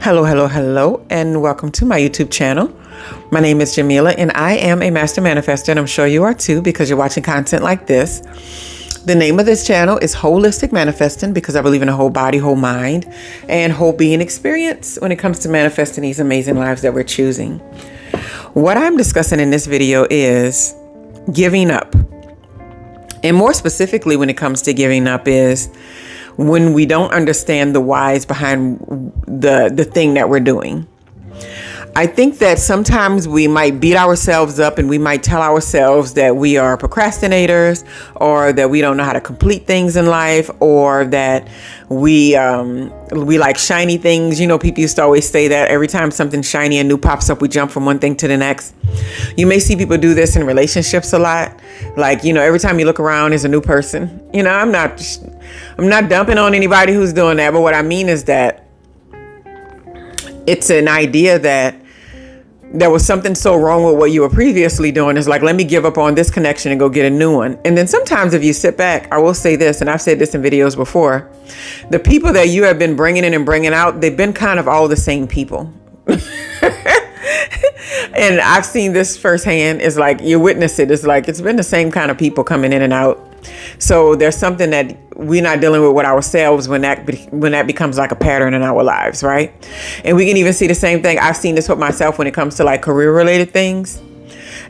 Hello, hello, hello, and welcome to my YouTube channel. My name is Jameelah, and I am a master manifester, and I'm sure you are too because you're watching content like this. The name of this channel is Holistic Manifesting because I believe in a whole body, whole mind, and whole being experience when it comes to manifesting these amazing lives that we're choosing. What I'm discussing in this video is giving up. And more specifically, when it comes to giving up is when we don't understand the whys behind the thing that we're doing. I think that sometimes we might beat ourselves up and we might tell ourselves that we are procrastinators or that we don't know how to complete things in life or that we like shiny things. You know, people used to always say that every time something shiny and new pops up, we jump from one thing to the next. You may see people do this in relationships a lot. Like, you know, every time you look around, there's a new person. You know, I'm not dumping on anybody who's doing that. But what I mean is that it's an idea that there was something so wrong with what you were previously doing. It's like, let me give up on this connection and go get a new one. And then sometimes if you sit back, I will say this, and I've said this in videos before, the people that you have been bringing in and bringing out, they've been kind of all the same people. And I've seen this firsthand. It's like you witness it. It's like it's been the same kind of people coming in and out. So there's something that we're not dealing with ourselves when that becomes like a pattern in our lives, right? And we can even see the same thing. I've seen this with myself when it comes to like career related things.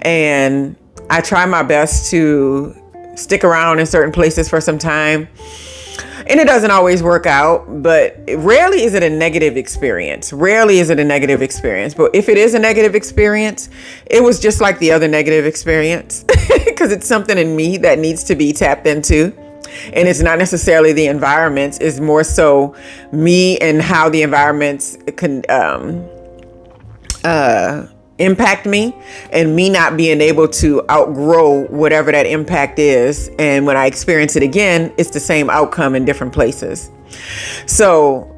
And I try my best to stick around in certain places for some time. And it doesn't always work out, but rarely is it a negative experience. Rarely is it a negative experience. But if it is a negative experience, it was just like the other negative experience because it's something in me that needs to be tapped into. And it's not necessarily the environments, it's more so me and how the environments can impact me and me not being able to outgrow whatever that impact is. And when I experience it again, it's the same outcome in different places. So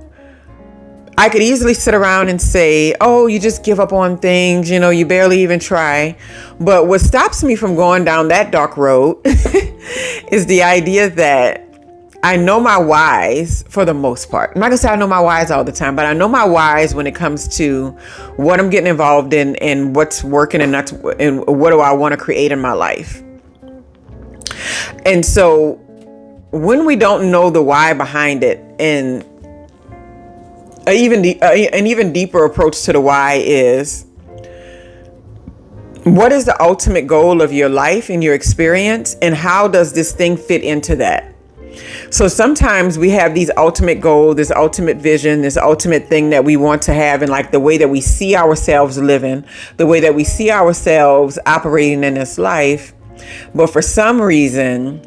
I could easily sit around and say, oh, you just give up on things, you know, you barely even try. But what stops me from going down that dark road is the idea that I know my whys for the most part. I'm not gonna say I know my whys all the time, but I know my whys when it comes to what I'm getting involved in and what's working and what do I want to create in my life. And so when we don't know the why behind it, and an even deeper approach to the why is, what is the ultimate goal of your life and your experience, and how does this thing fit into that? So sometimes we have these ultimate goal, this ultimate vision, this ultimate thing that we want to have, and like the way that we see ourselves living, the way that we see ourselves operating in this life. But for some reason,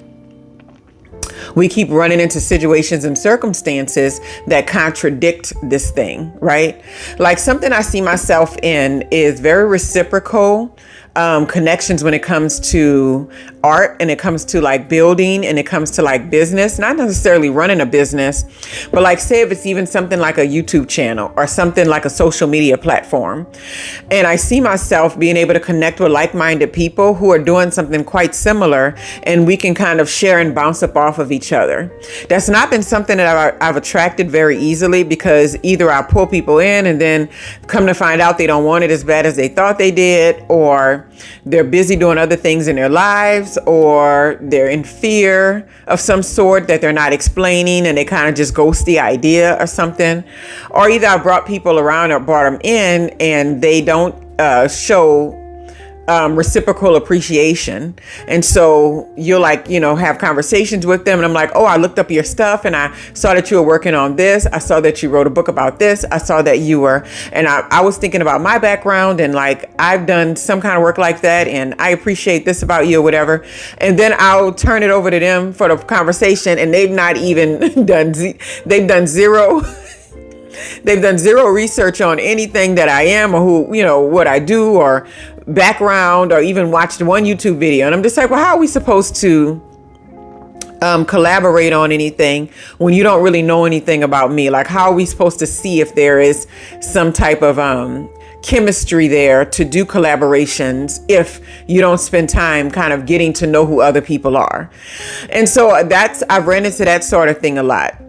we keep running into situations and circumstances that contradict this thing, right? Like something I see myself in is very reciprocal connections when it comes to art and it comes to like building and it comes to like business, not necessarily running a business, but like say if it's even something like a YouTube channel or something like a social media platform. And I see myself being able to connect with like-minded people who are doing something quite similar, and we can kind of share and bounce up off of each other. That's not been something that I've attracted very easily, because either I pull people in and then come to find out they don't want it as bad as they thought they did, or they're busy doing other things in their lives, or they're in fear of some sort that they're not explaining and they kind of just ghost the idea or something. Or either I brought people around or brought them in and they don't show reciprocal appreciation. And so you'll like, you know, have conversations with them and I'm like, oh, I looked up your stuff and I saw that you were working on this. I saw that you wrote a book about this. I saw that you were, and I was thinking about my background and like, I've done some kind of work like that and I appreciate this about you or whatever. And then I'll turn it over to them for the conversation, and they've not even they've done zero research on anything that I am or who, you know, what I do or background, or even watched one YouTube video. And I'm just like, well, how are we supposed to collaborate on anything when you don't really know anything about me? Like, how are we supposed to see if there is some type of chemistry there to do collaborations if you don't spend time kind of getting to know who other people are? And so I've ran into that sort of thing a lot.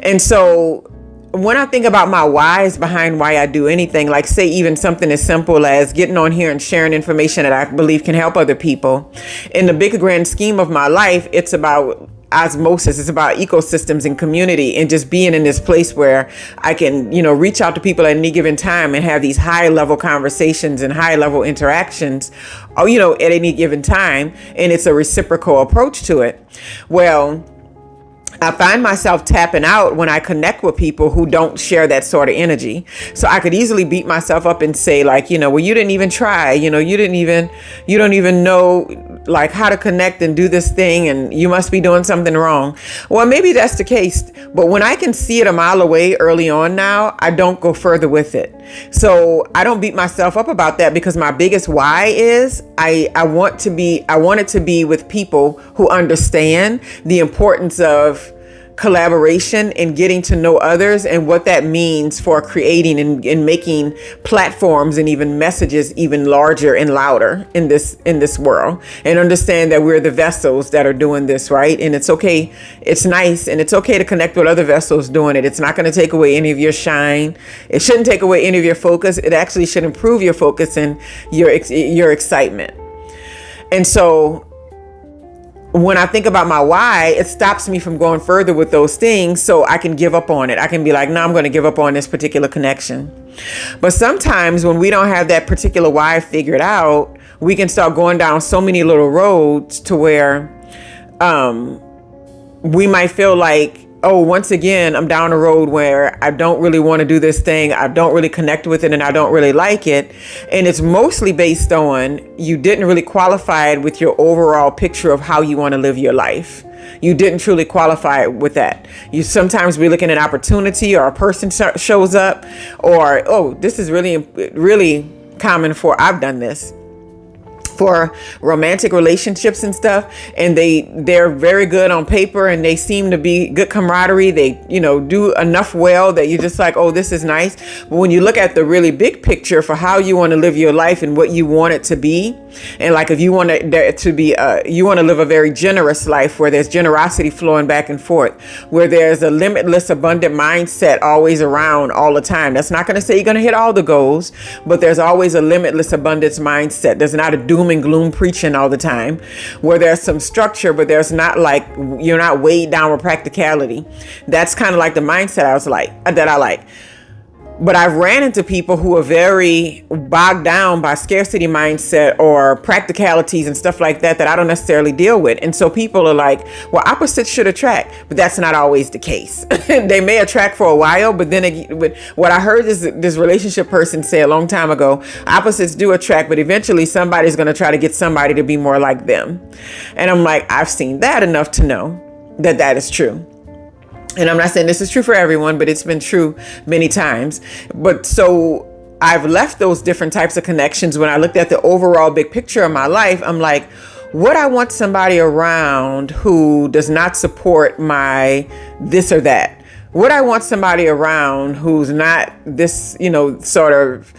And so when I think about my whys behind why I do anything, like say even something as simple as getting on here and sharing information that I believe can help other people, in the big grand scheme of my life, it's about osmosis. It's about ecosystems and community, and just being in this place where I can, reach out to people at any given time and have these high level conversations and high level interactions, at any given time. And it's a reciprocal approach to it. Well, I find myself tapping out when I connect with people who don't share that sort of energy. So I could easily beat myself up and say like, well, you didn't even try, you don't even know like how to connect and do this thing, and you must be doing something wrong. Well, maybe that's the case. But when I can see it a mile away early on now, I don't go further with it. So I don't beat myself up about that, because my biggest why is I want it to be with people who understand the importance of collaboration and getting to know others, and what that means for creating and making platforms and even messages even larger and louder in this world, and understand that we're the vessels that are doing this, right? And it's okay. It's nice. And it's okay to connect with other vessels doing it. It's not going to take away any of your shine. It shouldn't take away any of your focus. It actually should improve your focus and your excitement. And so when I think about my why, it stops me from going further with those things, so I can give up on it. I can be like, no, I'm going to give up on this particular connection. But sometimes when we don't have that particular why figured out, we can start going down so many little roads to where we might feel like, oh, once again, I'm down a road where I don't really want to do this thing. I don't really connect with it, and I don't really like it. And it's mostly based on you didn't really qualify it with your overall picture of how you want to live your life. You didn't truly qualify it with that. You sometimes be looking at an opportunity, or a person shows up, or, oh, this is really, really common I've done this for romantic relationships and stuff, and they're very good on paper, and they seem to be good camaraderie. They do enough well that you're just like, oh, this is nice. But when you look at the really big picture for how you want to live your life and what you want it to be, and like if you want it to be you want to live a very generous life where there's generosity flowing back and forth, where there's a limitless abundant mindset always around all the time. That's not going to say you're going to hit all the goals, but there's always a limitless abundance mindset. There's not a doom and gloom preaching all the time, where there's some structure, but there's not like, you're not weighed down with practicality. That's kind of like the mindset I like. But I've ran into people who are very bogged down by scarcity mindset or practicalities and stuff like that I don't necessarily deal with. And so people are like, well, opposites should attract, but that's not always the case. They may attract for a while, but then what I heard this relationship person say a long time ago, opposites do attract, but eventually somebody's going to try to get somebody to be more like them. And I'm like, I've seen that enough to know that is true. And I'm not saying this is true for everyone, but it's been true many times. But so I've left those different types of connections. When I looked at the overall big picture of my life, I'm like, would I want somebody around who does not support my this or that? Would I want somebody around who's not this, sort of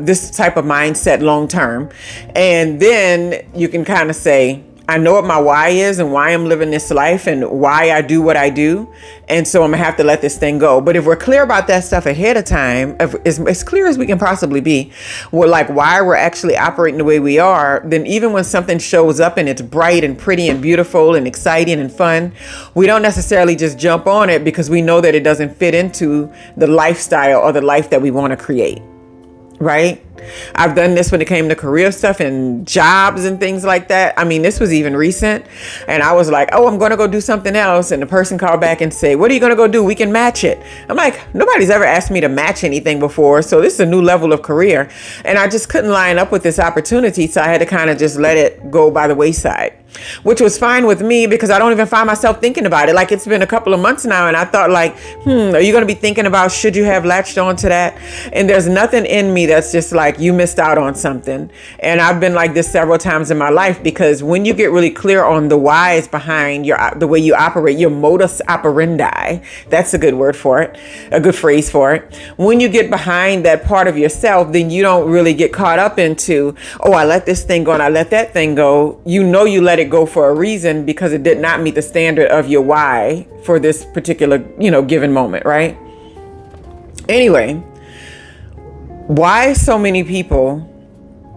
this type of mindset long term? And then you can kind of say, I know what my why is and why I'm living this life and why I do what I do. And so I'm gonna have to let this thing go. But if we're clear about that stuff ahead of time, as clear as we can possibly be, we're like why we're actually operating the way we are, then even when something shows up and it's bright and pretty and beautiful and exciting and fun, we don't necessarily just jump on it because we know that it doesn't fit into the lifestyle or the life that we want to create. Right? I've done this when it came to career stuff and jobs and things like that. I mean, this was even recent. And I was like, oh, I'm going to go do something else. And the person called back and say, what are you going to go do? We can match it. I'm like, nobody's ever asked me to match anything before. So this is a new level of career. And I just couldn't line up with this opportunity. So I had to kind of just let it go by the wayside, which was fine with me because I don't even find myself thinking about it. Like it's been a couple of months now. And I thought like, are you going to be thinking about, should you have latched on to that? And there's nothing in me that's just like, you missed out on something. And I've been like this several times in my life, because when you get really clear on the whys behind the way you operate, your modus operandi, that's a good word for it, a good phrase for it. When you get behind that part of yourself, then you don't really get caught up into, oh, I let this thing go and I let that thing go. You let it go for a reason because it did not meet the standard of your why for this particular, given moment, right? Anyway, why so many people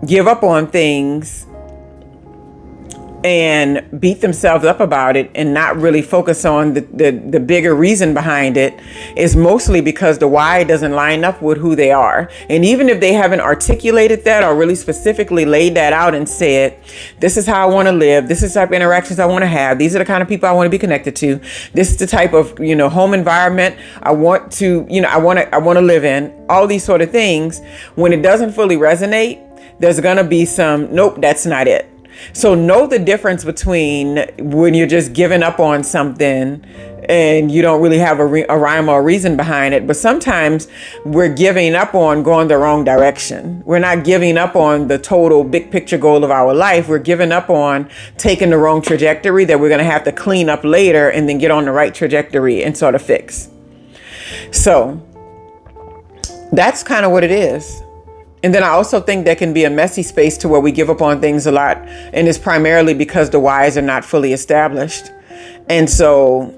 give up on things and beat themselves up about it and not really focus on the bigger reason behind it is mostly because the why doesn't line up with who they are. And even if they haven't articulated that or really specifically laid that out and said, this is how I want to live, this is the type of interactions I want to have, these are the kind of people I want to be connected to, this is the type of, home environment I want to, I want to live in, all these sort of things, when it doesn't fully resonate, there's going to be some, nope, that's not it. So know the difference between when you're just giving up on something and you don't really have a rhyme or a reason behind it. But sometimes we're giving up on going the wrong direction. We're not giving up on the total big picture goal of our life. We're giving up on taking the wrong trajectory that we're going to have to clean up later and then get on the right trajectory and sort of fix. So that's kind of what it is. And then I also think there can be a messy space to where we give up on things a lot. And it's primarily because the whys are not fully established. And so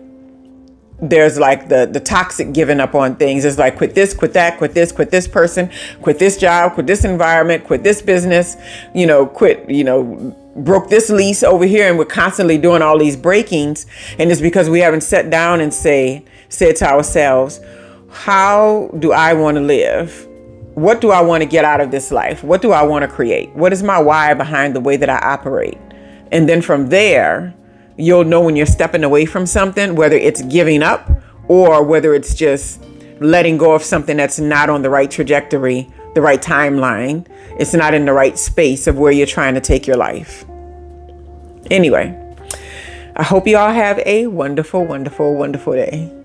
there's like the toxic giving up on things. It's like, quit this, quit that, quit this person, quit this job, quit this environment, quit this business, quit, broke this lease over here. And we're constantly doing all these breakings. And it's because we haven't sat down and said to ourselves, how do I want to live? What do I want to get out of this life? What do I want to create? What is my why behind the way that I operate? And then from there, you'll know when you're stepping away from something, whether it's giving up or whether it's just letting go of something that's not on the right trajectory, the right timeline. It's not in the right space of where you're trying to take your life. Anyway, I hope you all have a wonderful, wonderful, wonderful day.